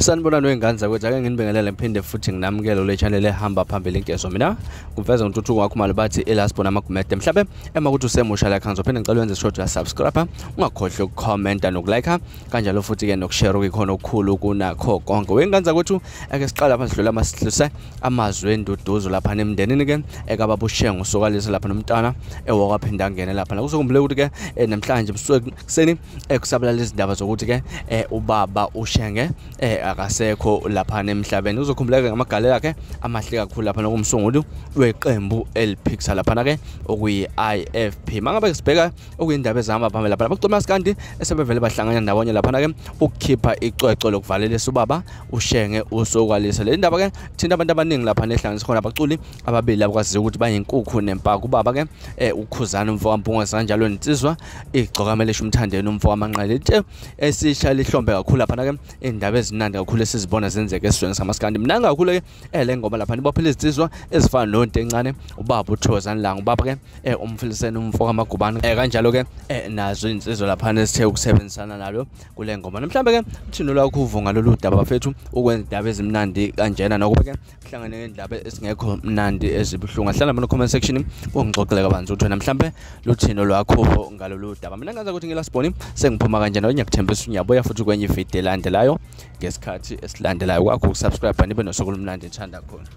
Sanibonani wengane kwethu ake nginibingelele ngiphinde futhi nginamukele le channel ehamba phambili inkezo mina kuveza untuthuko wakho mali bathi elasibona amagumede mhlabe emakuthi usemusha la khanzo phinde ngicela wenze short ya subscribe ungakhohlwa ukucomment nokulike kanjalo futhi ke nokushare ukukhona okukhulu kunakho konke wengane kwethu ake siqala phansi sidlula amasihluse amazwe enduduzo lapha nemndenini ke ekababa uShenge usokalisa lapha nomntana ewakaphinda ngene lapha kuzokumbule ukuthi ke namhlanje ebusuku kuseni ekusabalala izindaba zokuthi ke ubaba uShenge akasekho lapha nemhlabeni uzokhumbuleka ngamagalelo akhe amahle kakhulu lapha nokumsunguli weqembu eliphixa lapha ke okuyi IFP mangabe sibheka okuyindaba ezihamba phambili lapha uKhuzani esebevele bahlangana ndawonye lapha ke ukukhipha icwecwe lokuvalelisa ubaba uShenge usokalisa le ndaba ke thinta abantu abaningi lapha neHlanganisa khona abaculi ababili labakwazi ukuthi bayinkukhu nempaka ubaba ke uKhuzani umfo kaMpunga kanjalo nensizwa igcokamele Mthandeni umfo kaManqele esisha lihlombe kakhulu lapha ke indaba ezinandi kakhulu esizibona zenzeke esizweni kaMaskanda mnanga kakhulu ke le ngoma lapha nibophela izizizwa ezifana nonto encane ubaba uKhuzani la ubaba ke umfiliseni umfo kaMagubane kanjalo ke nazo insizwa lapha nesithe ukusebenzisana nalo kule ngoma mhlambe ke thino lakho uvunga lolu daba bafethu ukwenza indaba ezimnandi kanjena nokuba ke kuhlangane nendaba esingekho mnandi ezibuhlungu ahlala mana comment section ungixoxele kabanzi ukuthi mhlambe luthino lwakho ngalolu daba mina ngaza ukuthi ngilasiboni sengiphuma kanjena ngiyakuthembisa unyaboya futhi kwenye video elandelayo ngesikhathi esilandelayo kwakho ukusubscribe nibe nosuku lumnandi ethanda khona.